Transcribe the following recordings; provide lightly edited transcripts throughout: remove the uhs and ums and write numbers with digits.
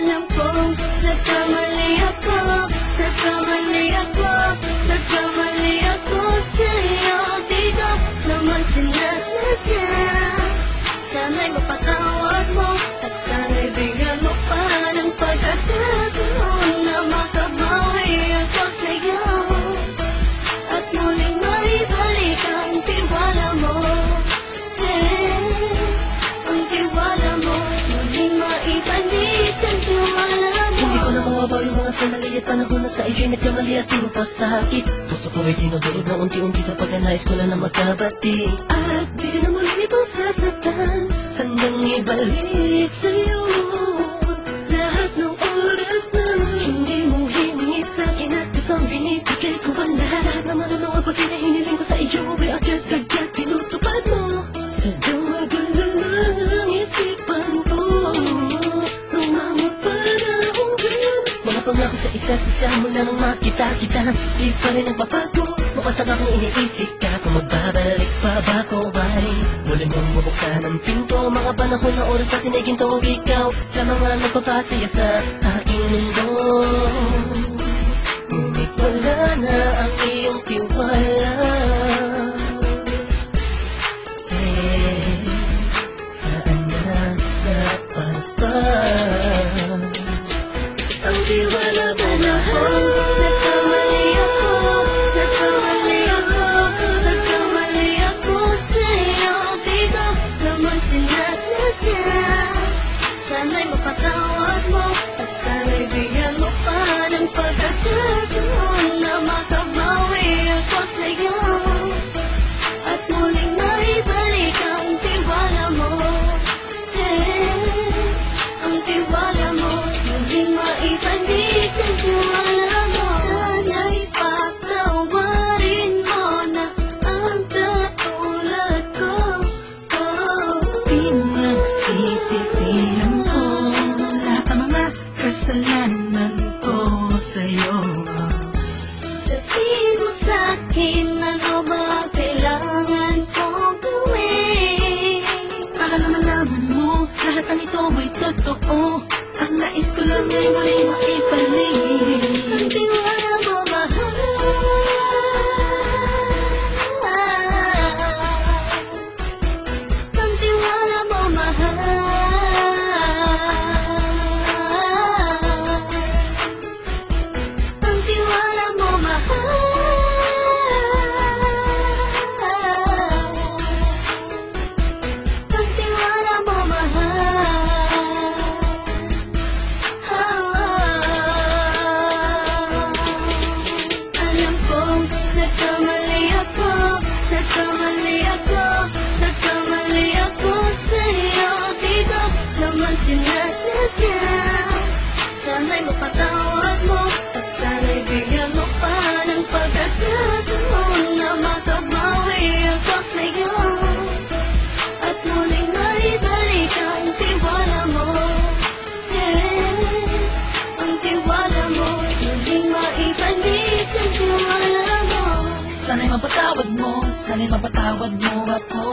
Alam kong nagkamali ako, nagkamali ako, nagkamali ako sa'yo. Di ko naman sinasadya. Sana'y mapatawad mo at sana'y bigyan mo pa ng pagkakataon na makabawi ako sa'yo at muling maibalik ang tiwala mo. Ang tiwala mo, muling maibalik ang tiwala mo. Hindi ko na mawabaw yung mga sandali at panahon na sa iyo'y nagkamali at pinapasakit. Puso ko ay tinudulog na unti-unti sa pagkanais ko na magkabati. At di na muli pang sasaktan, handang ibalik sa'yo lahat ng oras na hindi mo hiningi sa'kin at isang binibigay ko ang lahat na mga pagkain na hiniling ko sa iyo ay agad-agad pinutupad mo. Sadyang magulo lang isipan ko nung mga panahon yun. Mga pangako sa isa't isa mo namang makita-kita, di pa rin nagbabago. Mukhang taga kong iniisip ka kung magbabalik pa ba ko ay muli mong bubuksan ang pinto. Mga panahon na oras natin ay ginto, ikaw sa mga nagpapasaya sa aking mundo. Ngunit wala na ang iyong tiwala. Saan na napagpa ang tiwala mo na Nagkamali ako, nagkamali ako, nagkamali ako sa'yo. Di ko naman sinasadya. Sana'y mapatawad mo at sana'y bigyan mo pa ng pagkakataon na makabawi ako sa'yo at muling maibalik ang tiwala mo. Ang tiwala mo, muling maibalik ang tiwala mo. Sana'y patawarin mo na ang katulad ko. Pinagsisisihan ko lahat ng mga kasalanan ko sa'yo. Sabihin mo sa'kin ano ba kailangan kong gawin Para na malaman mo lahat ng ito ay totoo. Ang nais ko lang ay muling maibalik ang tiwala mo, mahal. Ang tiwala mo, mahal. Ang tiwala mo, mahal. Ang tiwala mo, mahal. Alam kong nagkamali ako, nagkamali ako, nagkamali ako sa'yo. Di ko naman sinasadya. Sana'y mapatawad mo at sana'y bigyan mo pa ng pagkakataon na makabawi ako sa'yo at muling maibalik ang tiwala mo. Ang tiwala mo, muling maibalik ang tiwala mo. Sana'y mapatawad mo, sana'y mapatawad mo ako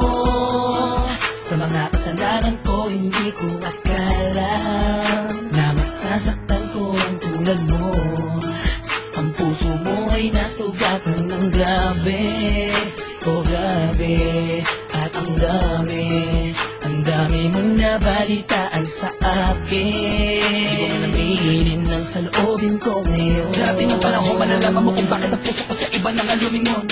sa mga kasalanan ko. Hindi ko akala na masasaktan ko ang tulad mo. Ang puso mo ay nasugatan ng grabe, oh grabe. At ang dami mong nabalitaan sa akin. Di ko man aminin ng saloobin ko ngayon. Darating ang panahon, malalaman mo kung bakit ang puso ko sa iba nang alumingon.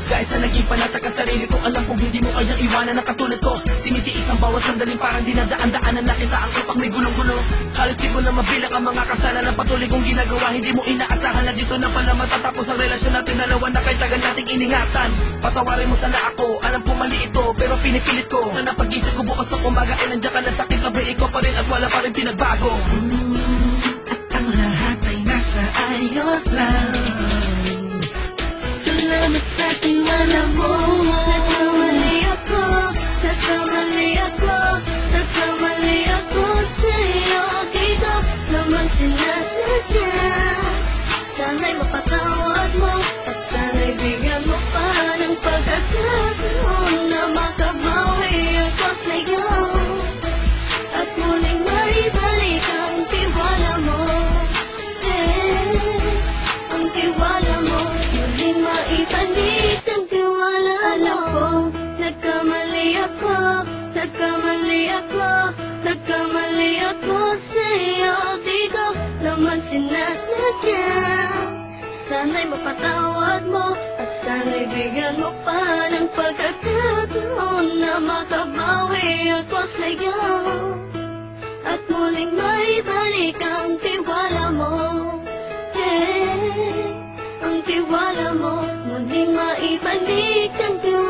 Dahil sa naging panatag ka sarili ko, alam kong hindi mo kayang iwanan na katulad ko. Tinitiis ang bawat sandaling parang dinadaan-daanan na kita ang upang may gulong-gulo. Halos di ko na mabilang ang mga kasalanan patuloy kong ginagawa. Hindi mo inaasahan na dito na pala matatapos ang relasyon natin dalawa na kahit tagal nating iningatan. Patawarin mo sana ako, alam ko mali ito, pero pinipilit ko. Sana pag-isip ko bukas sa umaga ay nandiyan ka na sa aking tabi. Ikaw pa rin at wala pa rin pinagbago. At ang lahat ay nasa ayos lang. Salamat sa tiwala mo. Nagkamali ako, nagkamali ako, nagkamali ako sa'yo. Di ko naman sinasadya. Sana'y mapatawad mo at sana'y bigyan mo pa ng pagkakataon na makabawi ako sa'yo at muling maibalik ang tiwala Nagkamali ako sa'yo. Di ko naman sinasadya. Sana'y mapatawad mo at sana'y bigyan mo pa ng pagkakataon na makabawi ako sa'yo at muling maibalik ang tiwala mo. Ang tiwala mo, muling maibalik ang tiwala